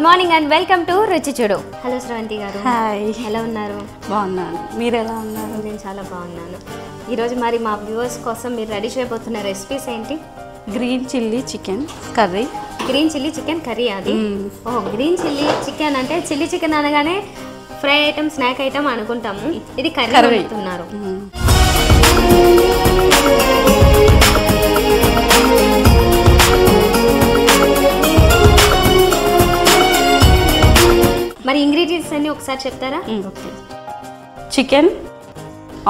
Morning and welcome to రుచి చూడు. Hello Sravanthi గారు. హాయ్, ఎలా ఉన్నారు? బాగున్నాను. మీరు ఎలా ఉన్నారు? నేను చాలా బాగున్నాను. ఈరోజు మరి మా వ్యూవర్స్ కోసం మీరు రెడీ చేయబోతున్న రెసిపీస్ ఏంటి? Green chilli chicken curry. Green chilli chicken curry అది? ఓహో, గ్రీన్ చిల్లీ చికెన్ అంటే చిల్లీ చికెన్ అనగానే ఫ్రై ఐటమ్, స్నాక్ ఐటమ్ అనుకుంటాము. ఇది కర్రీ వండుతున్నారు. మరి ఇంగ్రీడియంట్స్ అన్ని ఒకసారి చెప్తారా? ఓకే. చికెన్,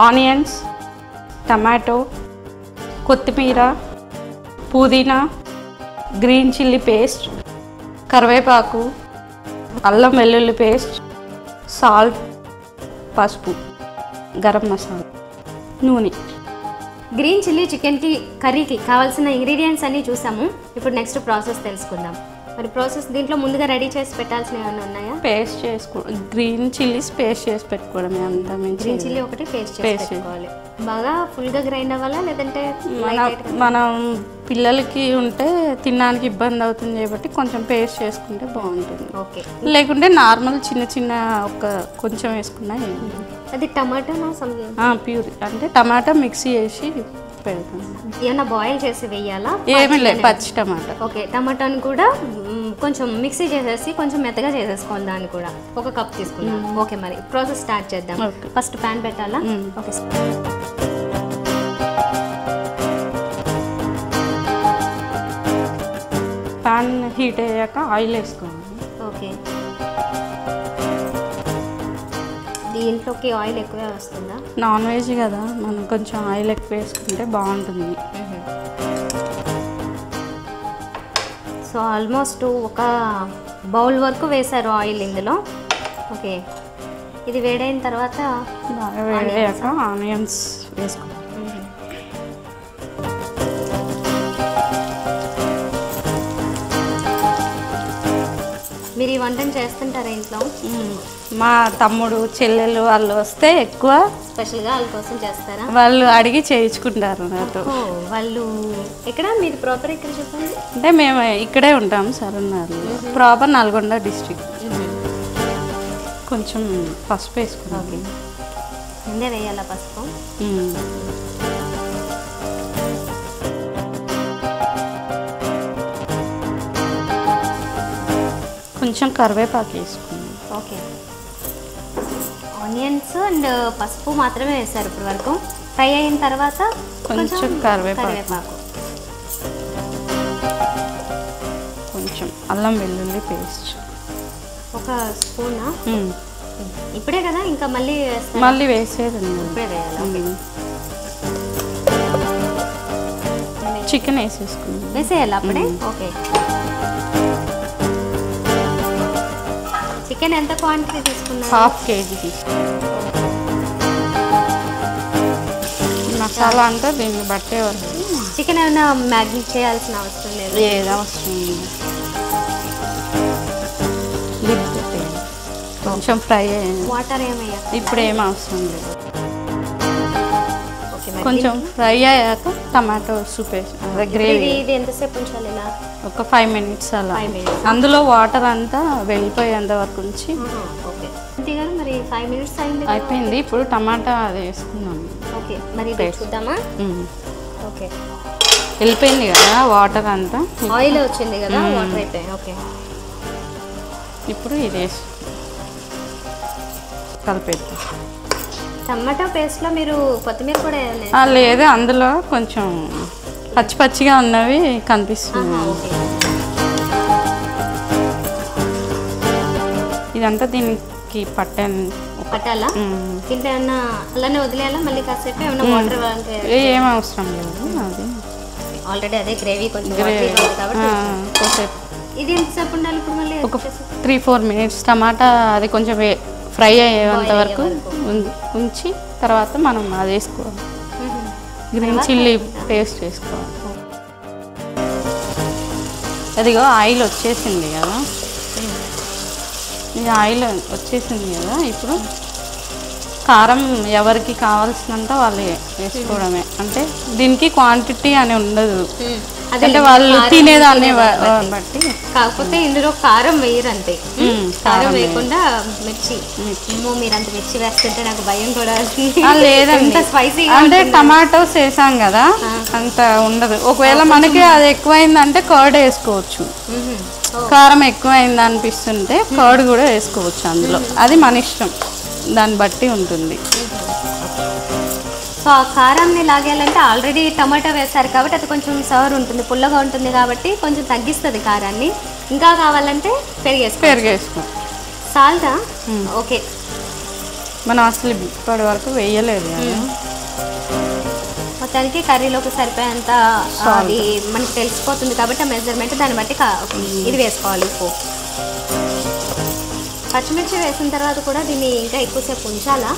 ఆనియన్స్, టమాటో, కొత్తిమీర, పుదీనా, గ్రీన్ చిల్లీ పేస్ట్, కరివేపాకు, అల్లం వెల్లుల్లి పేస్ట్, సాల్ట్, పసుపు, గరం మసాలా, నూనె. గ్రీన్ చిల్లీ చికెన్కి కర్రీకి కావాల్సిన ఇంగ్రీడియంట్స్ అన్నీ చూసాము. ఇప్పుడు నెక్స్ట్ ప్రాసెస్ తెలుసుకుందాం. మరి ప్రాసెస్ దీంట్లో ముందుగా రెడీ చేసి పెట్టాల్సినవి ఏమైనా ఉన్నాయా? పేస్ట్ గ్రీన్ చిల్లీస్ పేస్ట్ చేసి పెట్టుకోవడమే. అంతా గ్రీన్ చిల్లీ ఒకటి పేస్ట్ చేసి పెట్టుకోవాలి. బాగా ఫుల్గా గ్రైండ్ అవ్వాలా లేదంటే మనం పిల్లలకి ఉంటే తినడానికి ఇబ్బంది అవుతుంది కాబట్టి కొంచెం పేస్ట్ చేసుకుంటే బాగుంటుంది. ఓకే. లేకుంటే నార్మల్ చిన్న చిన్న కొంచెం వేసుకున్నా అది టమాటా ప్యూర్ అంటే టమాటా మిక్సీ చేసి పెడతాం. ఏమన్నా బాయిల్ చేసి వేయాలా? ఏమీ లేదు, పచ్చి టమాటా. ఓకే. టమాటాని కూడా కొంచెం మిక్సీ చేసేసి కొంచెం మెత్తగా చేసేసుకోవాలి. దాన్ని కూడా ఒక కప్ తీసుకున్నాం. ఓకే, మరి ప్రాసెస్ స్టార్ట్ చేద్దాం. ఫస్ట్ ప్యాన్ పెట్టాలా? ఓకే. ప్యాన్ హీట్ అయ్యాక ఆయిల్ వేసుకోవాలి. ఓకే. దీంట్లోకి ఆయిల్ ఎక్కువే వస్తుందా? నాన్ వెజ్ కదా, మనం కొంచెం ఆయిల్ ఎక్కువ వేసుకుంటే బాగుంటుంది. సో ఆల్మోస్ట్ ఒక బౌల్ వరకు వేశారు ఆయిల్ ఇందులో. ఓకే. ఇది వేడైన తర్వాత బాగా వేడయ్యాక ఆనియన్స్ వేసుకోవాలి. మీరు ఈ వంటను చేస్తుంటారా ఇంట్లో? మా తమ్ముడు చెల్లెలు వాళ్ళు వస్తే ఎక్కువ స్పెషల్గా వాళ్ళ కోసం చేస్తారా? వాళ్ళు అడిగి చేయించుకుంటారు నాతో. వాళ్ళు ఎక్కడ? మీది ప్రాపర్ ఎక్కడ చెప్పండి. అంటే మేము ఇక్కడే ఉంటాం సరన్నారు, ప్రాపర్ నల్గొండ డిస్ట్రిక్ట్. కొంచెం పసుపు వేసుకున్నాం. ముందే వేయాలా పసుపు? కొంచెం కరివేపాకు వేసుకున్నాం. ఓకే. ఆనియన్స్ అండ్ పసుపు మాత్రమే వేసారు ఇప్పటి వరకు. ఫ్రై అయిన తర్వాత కొంచెం కరివేపాకు, కొంచెం అల్లం వెల్లుల్లి పేస్ట్ ఒక స్పూనా? ఇప్పుడే కదా, ఇంకా మళ్ళీ వేసేది ఇప్పుడే వేయాలి. చికెన్ వేసేసుకున్నాం. వేసేయాలి అప్పుడే? ఓకే. చికెన్ ఎంత క్వాంటిటీ తీసుకున్నారు? ½ కేజీ తీసుకున్నాం. మసాలా అంతా దీన్ని బట్టే వరకు. చికెన్ ఏమైనా మ్యాగ్నేట్ చేయాల్సిన అవసరం లేదు? ఏది అవసరం లేదు. కొంచెం ఫ్రై అయ్యింది. వాటర్ ఏమయ్యా? ఇప్పుడు ఏం అవసరం లేదు. కొంచెం ఫ్రై అయ్యాక టమాటో సూప్ వేసి గ్రేవీ. ఇది ఎంతసేపు ఉంచాలి ఇలా? ఒక 5 మినిట్స్ అలా. అందులో వాటర్ అంతా వెళ్ళిపోయేంత వరకు ఉంచి. మరి 5 మినిట్స్ అయిపోయింది. ఇప్పుడు టమాటా అది వేసుకున్నాము. ఓకే, మరి చూద్దామా? ఓకే. వెళ్ళిపోయింది కదా వాటర్ అంతా, ఆయిల్ వచ్చింది కదా, వాటర్ అయిపోయింది. ఓకే. ఇప్పుడు ఇది వేసి కలిపేద్దాం. టమాటా పేస్ట్లో మీరు కొత్తిమీర కూడా లేదు, అందులో కొంచెం పచ్చి పచ్చిగా ఉన్నవి కనిపిస్తున్నాయి. ఇదంతా దీనికి పట్టాలా? దీంట్లో ఏమన్నా అలానే వదిలేయాలా? మళ్ళీ కాసేపు ఏమన్నా వాటర్ ఏం అవసరం లేదు. అది ఆల్రెడీ అదే గ్రేవీ కొంచెం ఇది ఎంతసేపు ఉండాలి? ఇప్పుడు మళ్ళీ ఒక 3-4 మినిట్స్ టమాటా అది కొంచెం ఫ్రై అయ్యేంత వరకు ఉంచి తర్వాత మనం అది వేసుకోవాలి. గ్రీన్ చిల్లీ పేస్ట్ వేసుకోవాలి. అదిగో ఆయిల్ వచ్చేసింది కదా, ఇది ఆయిల్ వచ్చేసింది కదా. ఇప్పుడు కారం ఎవరికి కావాల్సినంత వాళ్ళు వేసుకోవడమే. అంటే దీనికి క్వాంటిటీ అని ఉండదు, అంటే వాళ్ళు తినేదాన్ని బట్టి. కాకపోతే ఇందులో కారం వేయరు అంతే, కారం వేయకుండా మిర్చి. మీరు అంత మిర్చి వేస్తుంటే నాకు భయం కూడా. లేదండి స్పైసీ అంటే టమాటోస్ వేసాం కదా అంత ఉండదు. ఒకవేళ మనకి అది ఎక్కువైందంటే కర్డ్ వేసుకోవచ్చు, కారం ఎక్కువైంది అనిపిస్తుంటే కర్డ్ కూడా వేసుకోవచ్చు అందులో, అది మన ఇష్టం, దాన్ని బట్టి ఉంటుంది. సో ఆ కారాన్ని లాగేయాలంటే ఆల్రెడీ టమాటా వేస్తారు కాబట్టి అది కొంచెం సవర్ ఉంటుంది, పుల్లగా ఉంటుంది కాబట్టి కొంచెం తగ్గిస్తుంది కారాన్ని. ఇంకా కావాలంటే పెరిగేసుకో. సాల్టా ఓకే, మనం అసలు ఇప్పటి వరకు వేయలేదు. మొత్తానికి కర్రీలోకి సరిపోయేంత అది మనకి తెలిసిపోతుంది కాబట్టి ఆ మెజర్మెంట్ దాన్ని బట్టి ఇది వేసుకోవాలి. ఉప్పు, పచ్చిమిర్చి వేసిన తర్వాత కూడా దీన్ని ఇంకా ఎక్కువసేపు ఉంచాలా?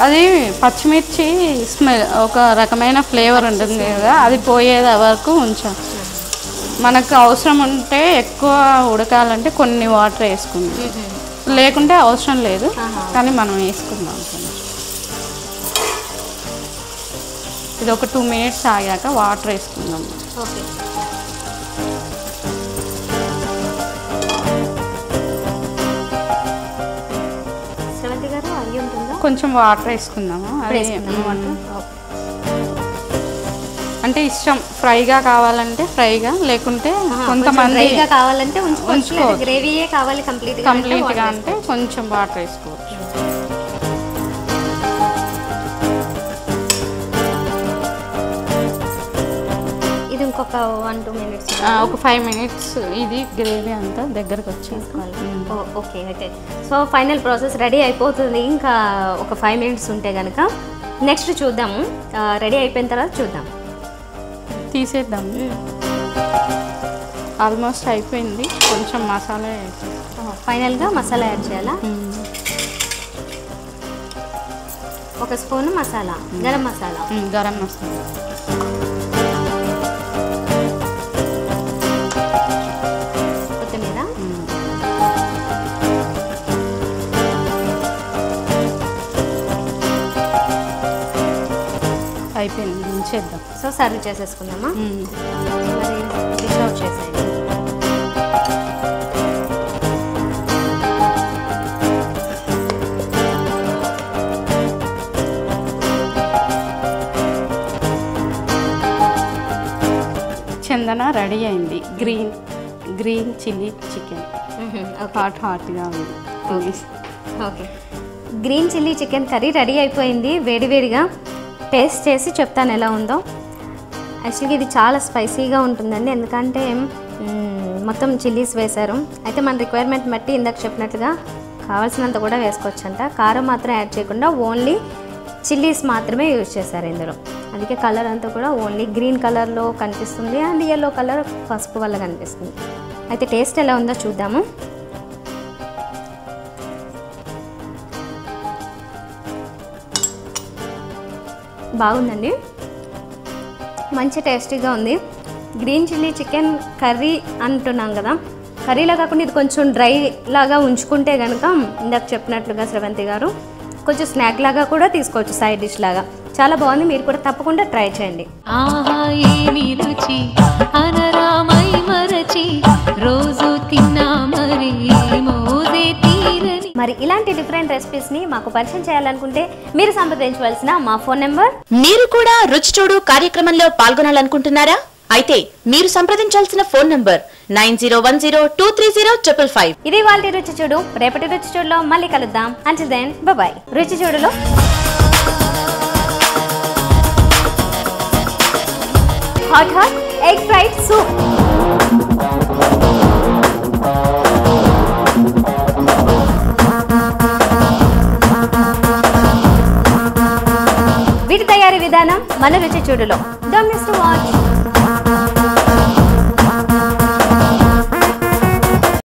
అది పచ్చిమిర్చి స్మెల్ ఒక రకమైన ఫ్లేవర్ ఉంటుంది కదా, అది పోయేది వరకు ఉంచాం. మనకు అవసరం ఉంటే ఎక్కువ ఉడకాలంటే కొన్ని వాటర్ వేసుకుందాం, లేకుంటే అవసరం లేదు కానీ మనం వేసుకుందాం. ఇది ఒక 2 minutes ఆగాక వాటర్ వేసుకుందాం. ఓకే, కొంచెం వాటర్ వేసుకుందాము. అది అంటే ఇష్టం, ఫ్రైగా కావాలంటే ఫ్రైగా, లేకుంటే కొంతమంది ఫ్రైగా కావాలంటే ఉంచుకోవచ్చు, గ్రేవీయే కావాలి కంప్లీట్గా అంటే కొంచెం వాటర్ వేసుకోవచ్చు. ఇది ఇంకొక 1-2 minutes, ఒక 5 minutes ఇది గ్రేవీ అంతా దగ్గరకు వచ్చేసుకోవాలి. ఓకే, అయితే సో ఫైనల్ ప్రాసెస్ రెడీ అయిపోతుంది. ఇంకా ఒక 5 minutes ఉంటే కనుక నెక్స్ట్ చూద్దాము. రెడీ అయిపోయిన తర్వాత చూద్దాం, తీసేద్దాము. ఆల్మోస్ట్ అయిపోయింది, కొంచెం మసాలా ఫైనల్గా మసాలా యాడ్ చేయాలా? 1 స్పూన్ మసాలా, గరం మసాలా. కొత్తిమీర, అయిపోయింది, దించేద్దాం. So serve చేసేసుకుందామా? మరి డిష్ అవుట్ చేసేయండి. చందన రెడీ అయింది. గ్రీన్ చిల్లీ చికెన్ హాట్గా ఉంది. Okay, green chilli chicken curry ready అయిపోయింది. వేడివేడిగా టేస్ట్ చేసి చెప్తాను ఎలా ఉందో. యాక్చువల్గా ఇది చాలా స్పైసీగా ఉంటుందండి, ఎందుకంటే మొత్తం చిల్లీస్ వేశారు. అయితే మన రిక్వైర్మెంట్ బట్టి ఇందాక చెప్పినట్లుగా కావాల్సినంత కూడా వేసుకోవచ్చంట. కారం మాత్రం యాడ్ చేయకుండా ఓన్లీ చిల్లీస్ మాత్రమే యూజ్ చేశారు ఇందులో. అందుకే కలర్ అంతా కూడా ఓన్లీ గ్రీన్ కలర్లో కనిపిస్తుంది అండ్ ఎల్లో కలర్ పసుపు వల్ల కనిపిస్తుంది. అయితే టేస్ట్ ఎలా ఉందో చూద్దాము. బాగుందండి, మంచి టేస్టీగా ఉంది. గ్రీన్ చిల్లీ చికెన్ కర్రీ అంటున్నాం కదా, కర్రీలా కాకుండా ఇది కొంచెం డ్రై లాగా ఉంచుకుంటే కనుక ఇందాక చెప్పినట్లుగా స్రవంతి గారు కొంచెం స్నాక్ లాగా కూడా తీసుకోవచ్చు, సైడ్ డిష్ లాగా. చాలా బాగుంది, మీరు కూడా తప్పకుండా ట్రై చేయండి. మరి ఇలాంటి డిఫరెంట్ రెసిపీస్ని మాకు పరిచయం చేయాలనుకుంటే మీరు సంప్రదించవలసిన మా ఫోన్ నెంబర్. మీరు కూడా రుచి చూడు కార్యక్రమంలో పాల్గొనాలనుకుంటున్నారా? అయితే మీరు సంప్రదించాల్సిన ఫోన్ నంబర్ 9010230555. ఇది వాళ్ళ రుచి చూడు. రేపటి రుచి చూడులో మళ్ళీ కలుద్దాం. Until then bye bye. రుచి చూడులో హాట్ ఎగ్ ఫ్రైడ్ సూప్. వీటి తయారీ విధానం మన రుచి చూడులో. Don't miss to watch.